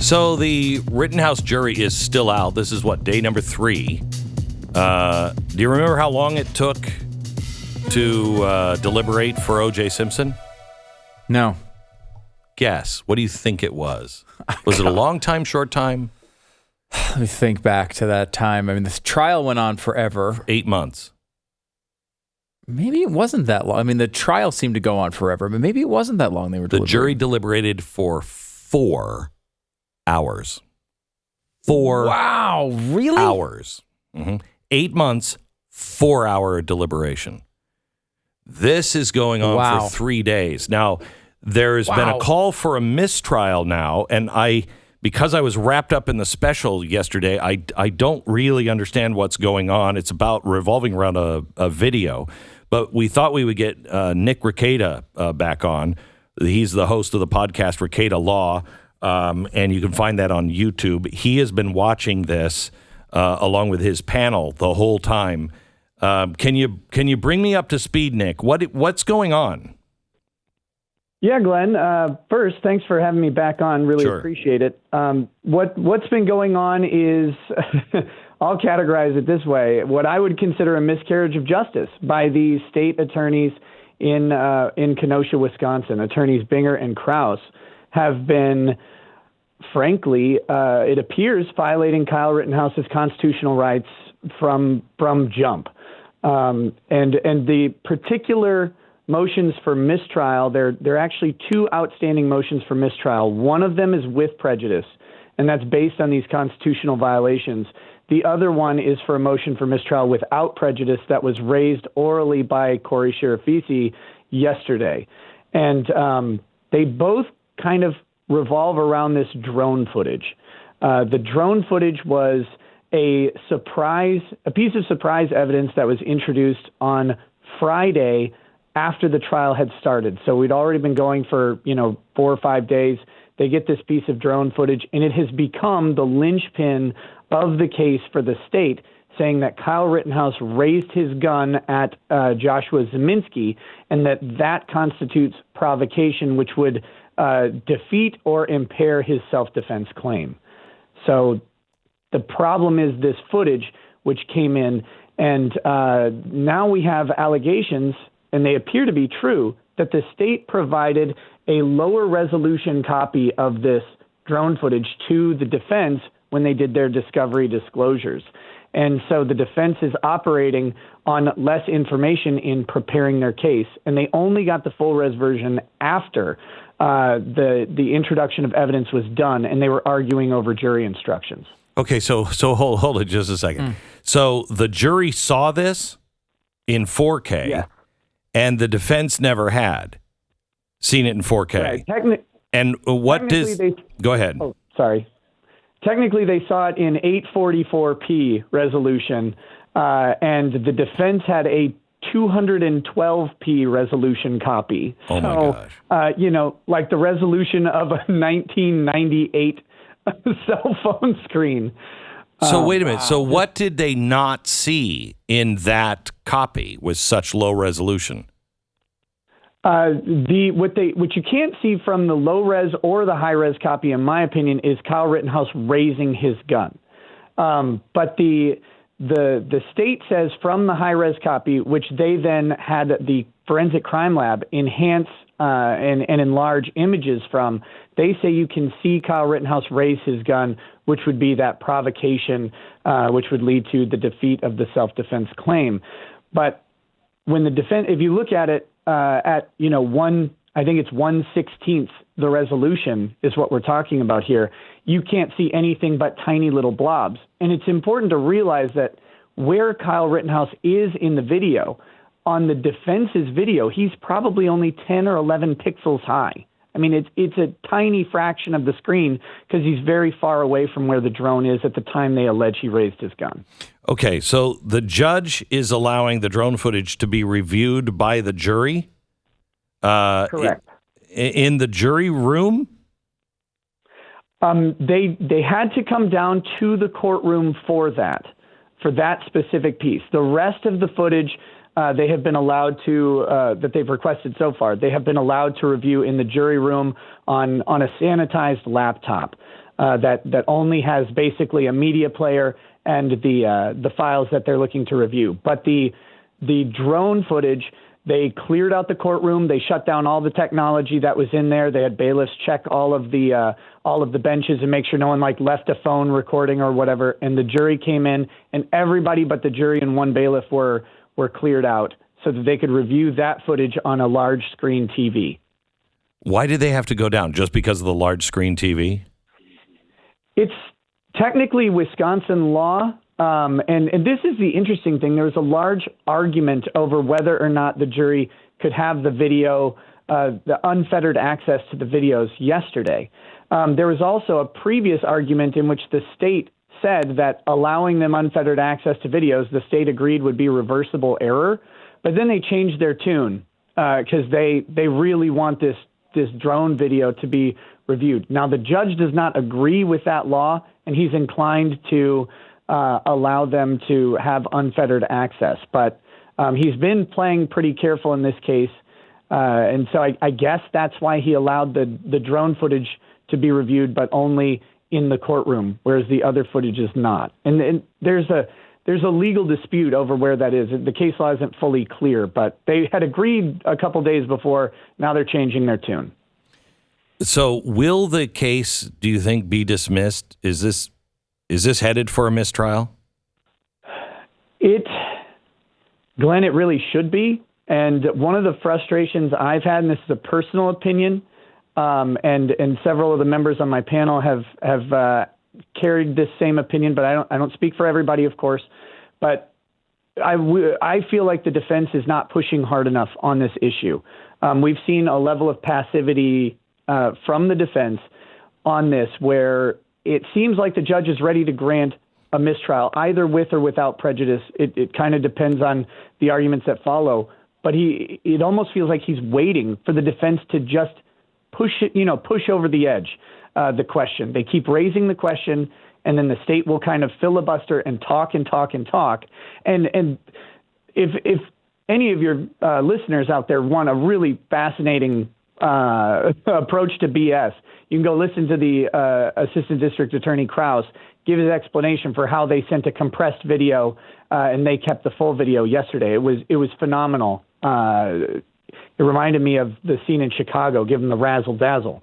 So the Rittenhouse jury is still out. This is what, day number 3. Do you remember how long it took to deliberate for O.J. Simpson? No. Guess. What do you think it was? Was it a long time, short time? Let me think back to that time. I mean, the trial went on forever. For 8 months. Maybe it wasn't that long. I mean, the trial seemed to go on forever, but maybe it wasn't that long they were deliberating. The jury deliberated for 4 hours. 4 Wow, really? hours. 8 months, 4-hour deliberation. This is going on for 3 days. Now, there's been a call for a mistrial now, and because I was wrapped up in the special yesterday, I don't really understand what's going on. It's about revolving around a video. But we thought we would get Nick Rekieta back on. He's the host of the podcast Rekieta Law, and you can find that on YouTube. He has been watching this along with his panel the whole time. Can you bring me up to speed, Nick? What's going on? Yeah, Glenn. First, thanks for having me back on. Really appreciate it. What's been going on is, I'll categorize it this way: what I would consider a miscarriage of justice by the state attorneys in Kenosha, Wisconsin. Attorneys Binger and Krause have been, frankly, it appears, violating Kyle Rittenhouse's constitutional rights from jump. And the particular motions for mistrial, there are actually 2 outstanding motions for mistrial. One of them is with prejudice, and that's based on these constitutional violations. The other one is for a motion for mistrial without prejudice that was raised orally by Corey Shirafisi yesterday. And they both kind of revolve around this drone footage. The drone footage was a piece of surprise evidence that was introduced on Friday after the trial had started. So we'd already been going for, 4 or 5 days. They get this piece of drone footage, and it has become the linchpin of the case for the state, saying that Kyle Rittenhouse raised his gun at Joshua Zeminski, and that constitutes provocation, which would defeat or impair his self-defense claim. So the problem is this footage, which came in, and now we have allegations, and they appear to be true, that the state provided a lower resolution copy of this drone footage to the defense when they did their discovery disclosures. And so the defense is operating on less information in preparing their case, and they only got the full res version after the introduction of evidence was done, and they were arguing over jury instructions. Okay, so hold it just a second. So the jury saw this in 4K, and the defense never had seen it in 4K. Right. And what does... Go ahead. Oh, sorry. Technically, they saw it in 844p resolution, and the defense had a 212p resolution copy. Oh, my gosh. Like the resolution of a 1998 cell phone screen. So wait a minute. So what did they not see in that copy with such low resolution? What you can't see from the low res or the high res copy, in my opinion, is Kyle Rittenhouse raising his gun. But the state says from the high res copy, which they then had the forensic crime lab enhance and enlarge images from, they say you can see Kyle Rittenhouse raise his gun, which would be that provocation, which would lead to the defeat of the self-defense claim. But when the defense, if you look at it at, I think it's 1/16 the resolution is what we're talking about here, you can't see anything but tiny little blobs. And it's important to realize that where Kyle Rittenhouse is in the video, on the defense's video, he's probably only 10 or 11 pixels high. I mean, it's a tiny fraction of the screen because he's very far away from where the drone is at the time they allege he raised his gun. Okay, so the judge is allowing the drone footage to be reviewed by the jury? Correct. In the jury room? They had to come down to the courtroom for that specific piece. The rest of the footage they have been allowed to, that they've requested so far, they have been allowed to review in the jury room on a sanitized laptop. that only has basically a media player and the files that they're looking to review. But the drone footage, they cleared out the courtroom. They shut down all the technology that was in there. They had bailiffs check all of the benches and make sure no one left a phone recording or whatever. And the jury came in, and everybody but the jury and one bailiff were cleared out so that they could review that footage on a large screen TV. Why did they have to go down? Just because of the large screen TV? It's technically Wisconsin law. And this is the interesting thing. There was a large argument over whether or not the jury could have the video, the unfettered access to the videos yesterday. There was also a previous argument in which the state said that allowing them unfettered access to videos, the state agreed would be reversible error. But then they changed their tune because they really want this drone video to be reviewed. Now, the judge does not agree with that law, and he's inclined to allow them to have unfettered access. But he's been playing pretty careful in this case. And so I guess that's why he allowed the drone footage to be reviewed, but only in the courtroom, whereas the other footage is not. And there's a legal dispute over where that is. The case law isn't fully clear, but they had agreed a couple days before. Now they're changing their tune. So will the case, do you think, be dismissed? Is this headed for a mistrial? Glenn, it really should be. And one of the frustrations I've had, and this is a personal opinion, and several of the members on my panel have carried this same opinion, but I don't speak for everybody, of course. But I feel like the defense is not pushing hard enough on this issue. We've seen a level of passivity from the defense on this where it seems like the judge is ready to grant a mistrial, either with or without prejudice. It kind of depends on the arguments that follow. But it almost feels like he's waiting for the defense to just push over the edge, the question. They keep raising the question, and then the state will kind of filibuster and talk and talk and talk. And if any of your listeners out there want a really fascinating approach to BS, you can go listen to the Assistant District Attorney Krause give his explanation for how they sent a compressed video and they kept the full video yesterday. It was phenomenal. It reminded me of the scene in Chicago, given the razzle dazzle.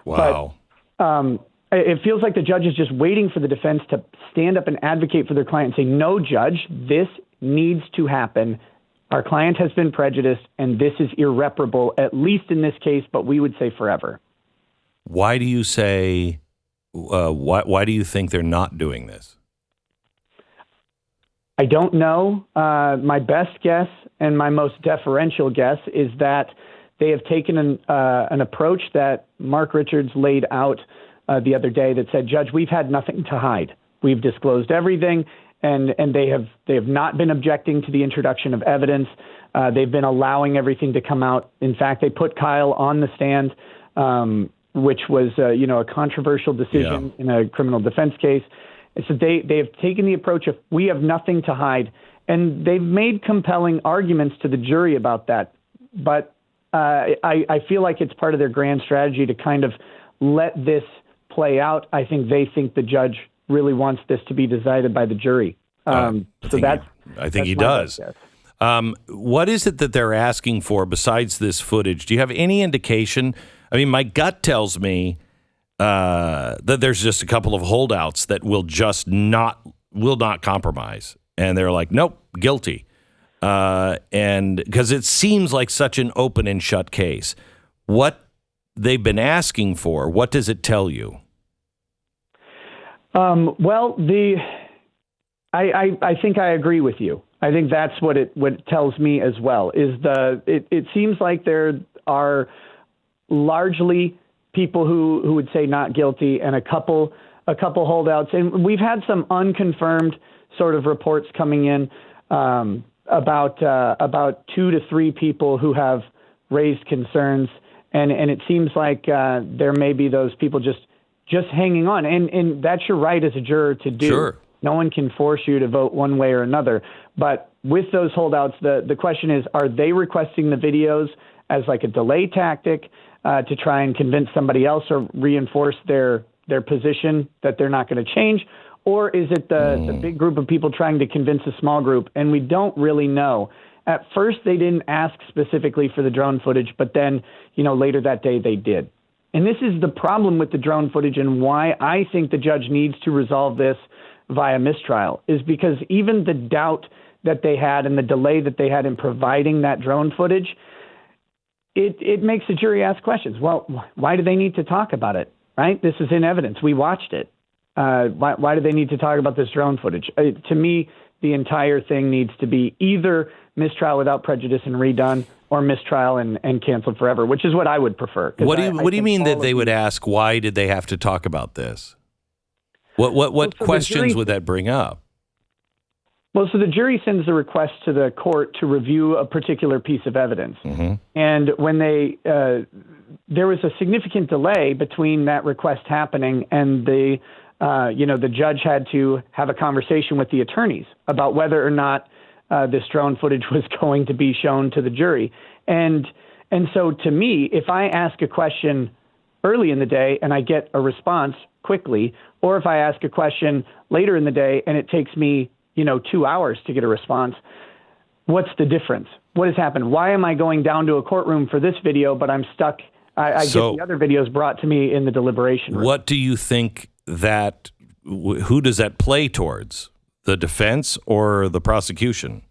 Wow. But it feels like the judge is just waiting for the defense to stand up and advocate for their client and say, no, judge, this needs to happen. Our client has been prejudiced, and this is irreparable, at least in this case, but we would say forever. Why do you say, why do you think they're not doing this? I don't know. My best guess and my most deferential guess is that they have taken an approach that Mark Richards laid out the other day that said, Judge, we've had nothing to hide. We've disclosed everything, and they have not been objecting to the introduction of evidence. They've been allowing everything to come out. In fact, they put Kyle on the stand, which was a controversial decision in a criminal defense case. And so they have taken the approach of we have nothing to hide, and they've made compelling arguments to the jury about that. But I feel like it's part of their grand strategy to kind of let this play out. I think they think the judge really wants this to be decided by the jury. I think he does. What is it that they're asking for besides this footage? Do you have any indication? I mean, my gut tells me that there's just a couple of holdouts that will not compromise, and they're like, nope, guilty, and because it seems like such an open and shut case. What they've been asking for, what does it tell you? I think I agree with you. I think that's what it tells me as well. It seems like there are largely people who would say not guilty, and a couple holdouts. And we've had some unconfirmed sort of reports coming in about 2 to 3 people who have raised concerns, and it seems like there may be those people just hanging on, and that's your right as a juror to do. Sure. No one can force you to vote one way or another. But with those holdouts, the question is, are they requesting the videos as like a delay tactic to try and convince somebody else or reinforce their their position that they're not going to change? Or is it the big group of people trying to convince a small group? And we don't really know. At first, they didn't ask specifically for the drone footage, but then, later that day they did. And this is the problem with the drone footage and why I think the judge needs to resolve this via mistrial, is because even the doubt that they had and the delay that they had in providing that drone footage, it makes the jury ask questions. Well, why do they need to talk about it, right? This is in evidence. We watched it. Why do they need to talk about this drone footage? To me, the entire thing needs to be either mistrial without prejudice and redone, or mistrial and canceled forever, which is what I would prefer. What do you mean that they would ask, why did they have to talk about this? What questions would that bring up? Well, so the jury sends a request to the court to review a particular piece of evidence. Mm-hmm. And when there was a significant delay between that request happening and the judge had to have a conversation with the attorneys about whether or not this drone footage was going to be shown to the jury. And so to me, if I ask a question early in the day and I get a response quickly, or if I ask a question later in the day and it takes me 2 hours to get a response, what's the difference? What has happened? Why am I going down to a courtroom for this video, but I'm stuck? I get the other videos brought to me in the deliberation room. What do you think who does that play towards? The defense or the prosecution?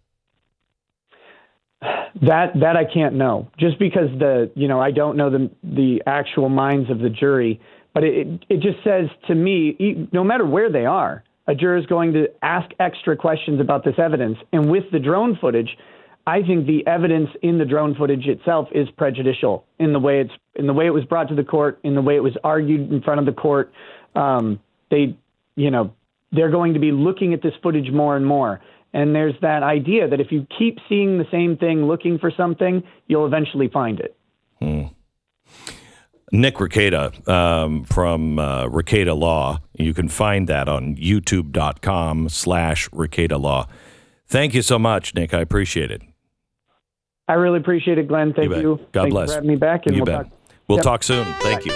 That I can't know, just because I don't know the actual minds of the jury, but it just says to me, no matter where they are, a juror is going to ask extra questions about this evidence. And with the drone footage, I think the evidence in the drone footage itself is prejudicial in the way it was brought to the court, in the way it was argued in front of the court. They're going to be looking at this footage more and more. And there's that idea that if you keep seeing the same thing, looking for something, you'll eventually find it. Nick Rekieta from Rekieta Law. You can find that on youtube.com/Rekieta Law. Thank you so much, Nick. I appreciate it. I really appreciate it, Glenn. Thank you. God bless. Thanks for having me back. And We'll talk soon. Thank you.